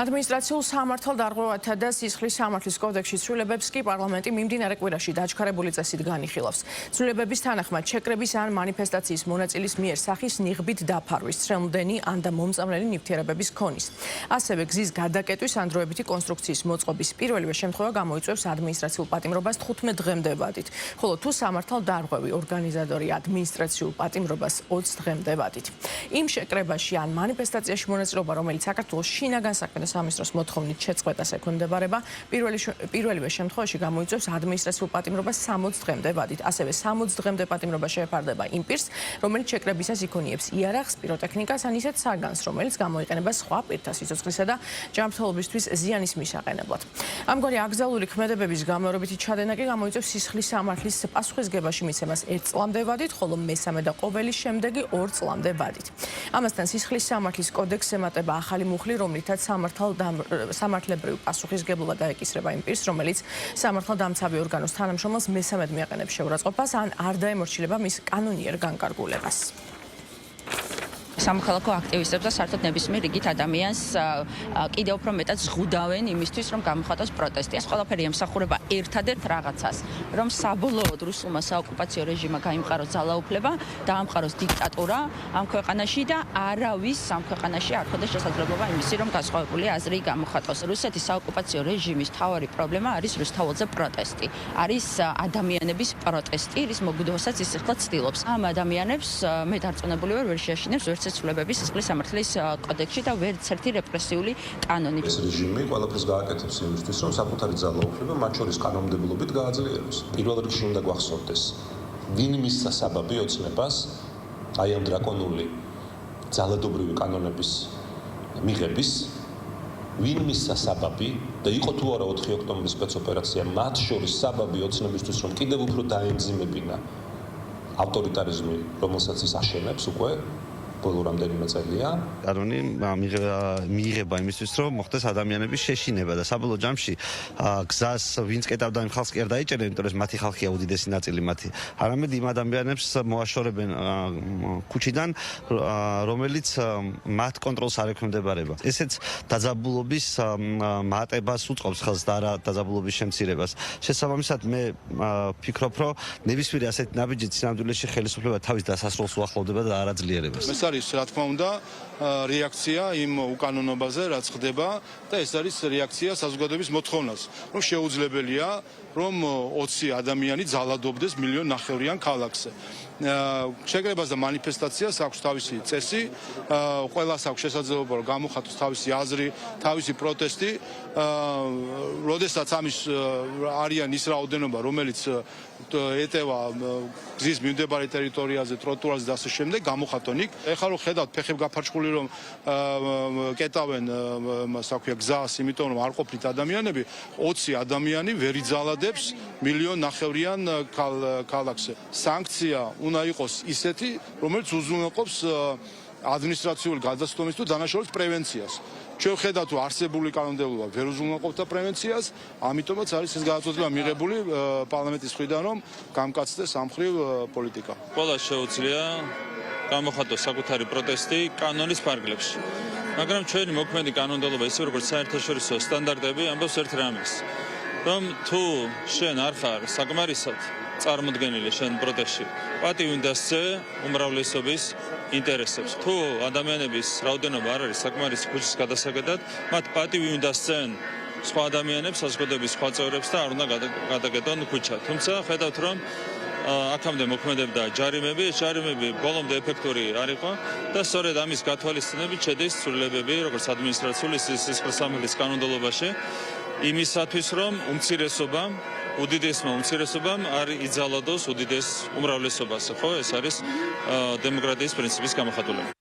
ადმინისტრაციულ სამართალდარღვევათა და სისხლის სამართლის კოდექსის ცვლილებებს კი პარლამენტი მიმდინარე კვირაში დაჩქარებული წესით განიხილავს. ცვლილებების თანახმად შეკრების ან მანიფესტაციის მონაწილის მიერ სახის ნიღბით დაფარვის, ცრემლდენი ან და მომწამლელი ნივთიერებების ქონის. ასევე გზის გადაკეტვის ან დროებითი კონსტრუქციის მოწყობის პირველივე შემთხვევა გამოიწვევს ადმინისტრაციულ პატიმრობას 15 დღემდე ვადით, ხოლო თუ სამართალდარღვევი ორგანიზატორი ადმინისტრაციულ პატიმრობას 20 დღემდე ვადით. იმ შეკრებაში ან მანიფესტაციაში მონაწილეობა, რომელიც საქართველოს შინაგან საქმეთა სამინისტროს მოთხოვნით შეწყვეტას ექვემდებარება, პირველივე შემთხვევაში გამოიწვევს ადმინისტრაციულ პატიმრობას 60 დღემდე ვადით. ასევე 60 დღემდე პატიმრობა შეეფარდება იმ პირს, რომელიც შეკრებისას იქონიებს იარაღს, პიროტექნიკას ან ისეთ საგანს, რომელიც გამოიყენება სხვა პირთა სიცოცხლისა და ჯანმრთელობისთვის ზიანის მისაყენებლად. ამგვარი აკრძალული ქმედებების გამეორებითი ჩადენა კი გამოიწვევს სისხლის სამართლის პასუხისგებაში მიცემას 1 წლამდე ვადით, ხოლო მესამე და ყოველი შემდეგი 2 წლამდე ვადით. ამასთან სისხლის სამართლის კოდექსს ემატება ახალი მუხლი, რომლითაც სამართლებრივ პასუხისგებლობა დაეკისრება იმ პირს, რომელიც სამართალდამცავი ორგანოს თანამშრომელს მესამედ მიაყენებს შეურაცხყოფას ან არ დაემორჩილება მის კანონიერ განკარგულებას. სამოქალაქო აქტივისტებს და საერთოდ ნებისმიერ რიგით ადამიანს კიდევ უფრო მეტად ზღუდავენ იმისთვის, რომ გამოხატოს პროტესტი. ეს ყველაფერი ემსახურება ერთადერთ რაღაცას, რომ საბოლოოდ რუსულმა საოკუპაციო რეჟიმმა გაიმყაროს ძალაუფლება, დაამყაროს დიქტატურა ამ ქვეყანაში და არავის ამ ქვეყანაში არ ხვდეს შესაძლებლობა იმისი, რომ განსხვავებული აზრი გამოხატოს. რუსეთის საოკუპაციო რეჟიმის მთავარი პრობლემა არის რუსთაველზე პროტესტი. არის ადამიანების პროტესტი, რის მოგდვასაც ის ახლა ცდილობს. ამ ადამიანებს მე დარწმუნებული ვარ, ვერ შეაშინებს ვერც ცვლილებების სისხლის სამართლის კოდექსში და ვერც ერთი რეპრესიული კანონი. ეს რეჟიმი ყველაფერს გააკეთებს იმისთვის, რომ საკუთარი ძალაუფლება მათ შორის კანონმდებლობით გააძლიეროს. პირველ რიგში უნდა გვახსოვდეს, ვინ მისცა საბაბი ოცნებას აი ამ დრაკონული ძალადობრივი კანონების მიღების, ვინ მისცა საბაბი და იყო თუ არა 4 ოქტომბრის სპეცოპერაცია, მათ შორის საბაბი ოცნებისთვის, რომ კიდევ უფრო დაემძიმებინა ავტორიტარიზმი, რომელსაც ის აშენებს უკვე ბოლო რამდენიმე წელია. კანონი მიიღება იმისთვის, რომ მოხდეს ადამიანების შეშინება და საბოლოო ჯამში გზას ვინც კეტავდა იმ ხალხს კი არ დაიჭერენ, იმიტომ რომ მათი ხალხია უდიდესი ნაწილი მათი. არამედ იმ ადამიანებს მოაშორებენ ქუჩიდან, რომელიც მათ კონტროლს არ ექვემდებარება. ესეც დაძაბულობის მატებას უწყობს ხელს და არა დაძაბულობის შემცირებას. შესაბამისად მე ვფიქრობ, რომ ნებისმიერი ასეთი ნაბიჯი სინამდვილეში ხელისუფლება თავის დასასრულს უახლოვდება და არ აძლიერებს. არის რა თქმა უნდა რეაქცია იმ უკანონობაზე, რაც ხდება და ეს არის რეაქცია საზოგადოების მოთხოვნას, რომ შეუძლებელია რომ 20 ადამიანი ძალადობდეს 1,5 მილიონიან ქალაქზე. შეკრებას და მანიფესტაციას აქვს თავისი წესი, ყველას აქვს შესაძლებლობა რომ გამოხატოს თავისი აზრი, თავისი პროტესტი. როდესაც ამის არიან ის რაოდენობა, რომელიც ეტევა გზის მიმდებარე ტერიტორიაზე, ტროტუარზე და ასე შემდეგ, გამოხატონ იქ. ეხლა რომ ხედავთ ფეხები გაფარჩხული რომ კეტავენ საქვია გზას, იმიტომ რომ არ ყოფნით ადამიანები, 20 ადამიანი ვერ იძალადებს 1,5 მილიონიან ქალაქზე. სანქცია უნდა იყოს ისეთი, რომელიც უზრუნველყოფს ადმინისტრაციული გადაცდომის თუ დანაშაულის პრევენციას. ჩვენ ვხედავთ, რომ არსებული კანონმდებლობა ვერ უზრუნველყოფდა პრევენციას, ამიტომაც არის ეს გადაწყვეტილება მიღებული პარლამენტის მხრიდან, რომ გამკაცდეს ამ მხრივ პოლიტიკა. ყველა შეუძლია გამოხატოს საკუთარი პროტესტი კანონის ფარგლებში. მაგრამ ჩვენი მოქმედი კანონმდებლობა, ისე როგორც საერთაშორისო სტანდარტები, ამბობს ერთ რამეს, რომ თუ შენ არ ხარ საკმარისად წარმოდგენილი შენ პროტესტში, პატივი უნდა სცე უმრავლესობის ინტერესებს. თუ ადამიანების რაოდენობა არ არის საკმარისი ქუჩის გადასაკეთად, მათ პატივი უნდა სცენ სხვა ადამიანებს, საზოგადოების სხვა წევრებს და არ უნდა გადაკეტონ ქუჩა. თუმცა ხედავთ, რომ აქამდე მოქმედებდა ჯარიმები, ეს ჯარიმები ბოლომდე ეფექტური არ იყო და სწორედ ამის გათვალისწინებით შედის ცვლილებები, როგორც ადმინისტრაციული სისხლის სამართლის კანონმდებლობაში, იმისათვის, რომ უდიდესმა უმცირესობამ არ იძალადოს უდიდეს უმრავლესობას. ხო, ეს არის დემოკრატიის პრინციპის გამოხატულება.